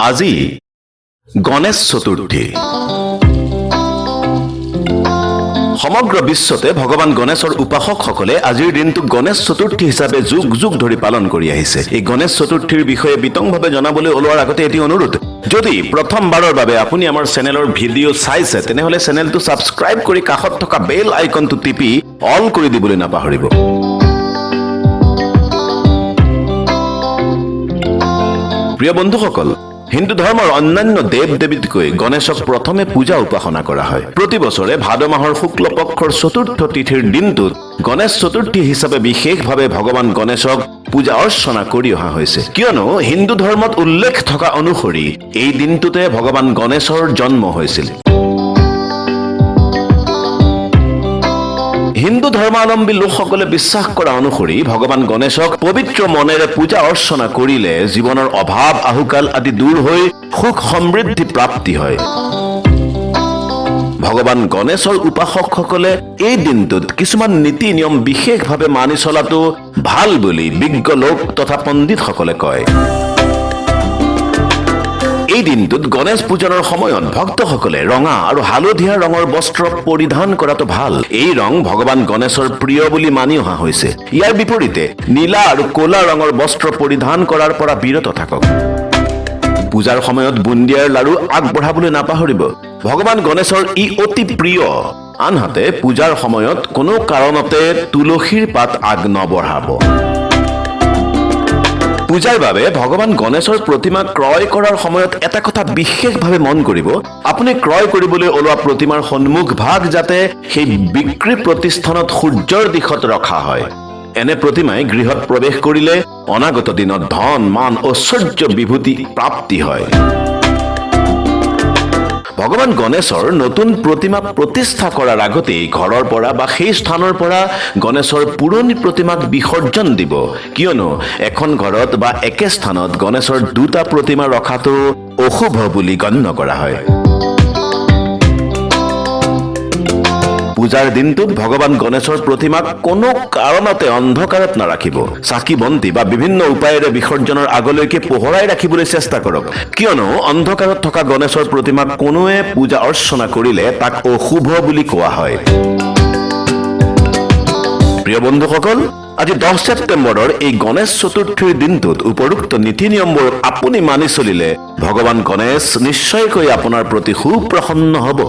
আজি গণেশ চতুৰ্থী। সমগ্ৰ বিশ্বতে ভগৱান গণেশৰ উপাসকসকলে আজিৰ দিনটোক গণেশ চতুৰ্থী হিচাপে যুগ যুগ ধৰি পালন কৰি আহিছে। এই গণেশ চতুৰ্থীৰ বিষয়ে বিতংভাৱে জনাবলৈ ওলোৱাৰ আগতে এটি অনুৰোধ, যদি প্ৰথমবাৰৰ বাবে আপুনি আমাৰ চেনেলৰ ভিডিঅ' চাইছে তেনেহলে চেনেলটো ছাবস্ক্ৰাইব কৰি কাষত থকা বেল আইকনটো টিপি অল কৰি দিবলৈ নাপাহৰিব। প্ৰিয় বন্ধুসকল, হিন্দু ধৰ্মৰ অন্যান্য দেৱ দেৱীতকৈ গণেশক প্ৰথমে পূজা উপাসনা কৰা হয়। প্ৰতি বছৰে ভাদ মাহৰ শুক্ল পক্ষৰ চতুৰ্থ তিথিৰ দিনটোত গণেশ চতুৰ্থী হিচাপে বিশেষভাৱে ভগৱান গণেশক পূজা অৰ্চনা কৰি অহা হৈছে, কিয়নো হিন্দু ধৰ্মত উল্লেখ থকা অনুসৰি এই দিনটোতে ভগৱান গণেশৰ জন্ম হৈছিল। হিন্দু ধৰ্মাৱলম্বী লোকসকলে বিশ্বাস কৰা অনুসৰি ভগৱান গণেশক পবিত্ৰ মনেৰে পূজা অৰ্চনা কৰিলে জীৱনৰ অভাৱ আহুকাল আদি দূৰ হৈ সুখ সমৃদ্ধি প্ৰাপ্তি হয়। ভগৱান গণেশৰ উপাসকসকলে এই দিনটোত কিছুমান নীতি নিয়ম বিশেষভাৱে মানি চলাটো ভাল বুলি বিজ্ঞ লোক তথা পণ্ডিতসকলে কয়। এই দিনটোত গণেশ পূজনৰ সময়ত ভক্তসকলে ৰঙা আৰু হালধীয়া ৰঙৰ বস্ত্ৰ পৰিধান কৰাটো ভাল। এই ৰং ভগৱান গণেশৰ প্ৰিয় বুলি মানি অহা হৈছে। ইয়াৰ বিপৰীতে নীলা আৰু ক'লা ৰঙৰ বস্ত্ৰ পৰিধান কৰাৰ পৰা বিৰত থাকক। পূজাৰ সময়ত বুন্দিয়াৰ লাড়ু আগবঢ়াবলৈ নাপাহৰিব। ভগৱান গণেশৰ ই অতি প্ৰিয়। আনহাতে পূজাৰ সময়ত কোনো কাৰণতে তুলসীৰ পাত আগ নবঢ়াব। পূজাৰ বাবে ভগৱান গণেশৰ প্ৰতিমা ক্ৰয় কৰাৰ সময়ত এটা কথা বিশেষভাৱে মন কৰিব, আপুনি ক্ৰয় কৰিবলৈ ওলোৱা প্ৰতিমাৰ সন্মুখ ভাগ যাতে সেই বিক্ৰী প্ৰতিষ্ঠানত সূৰ্যৰ দিশত ৰখা হয়। এনে প্ৰতিমাই গৃহত প্ৰৱেশ কৰিলে অনাগত দিনত ধন মান ঐশ্বৰ্য বিভূতি প্ৰাপ্তি হয়। ভগৱান গণেশৰ নতুন প্ৰতিমা প্ৰতিষ্ঠা কৰাৰ আগতেই ঘৰৰ পৰা বা সেই স্থানৰ পৰা গণেশৰ পুৰণি প্ৰতিমাক বিসৰ্জন দিব, কিয়নো এখন ঘৰত বা একে স্থানত গণেশৰ দুটা প্ৰতিমা ৰখাটো অশুভ বুলি গণ্য কৰা হয়। পূজাৰ দিনটোত ভগৱান গণেশৰ প্ৰতিমাক কোনো কাৰণতে অন্ধকাৰত নাৰাখিব। চাকি বন্তি বা বিভিন্ন উপায়েৰে বিসৰ্জনৰ আগলৈকে পোহৰাই ৰাখিবলৈ চেষ্টা কৰক, কিয়নো অন্ধকাৰত থকা গণেশৰ প্ৰতিমাক কোনোৱে পূজা অৰ্চনা কৰিলে তাক অশুভ বুলি কোৱা হয়। প্ৰিয় বন্ধুসকল, আজি 10 ছেপ্টেম্বৰৰ এই গণেশ চতুৰ্থীৰ দিনটোত উপৰোক্ত নীতি নিয়মবোৰ আপুনি মানি চলিলে ভগৱান গণেশ নিশ্চয়কৈ আপোনাৰ প্ৰতি সুপ্ৰসন্ন হ'ব।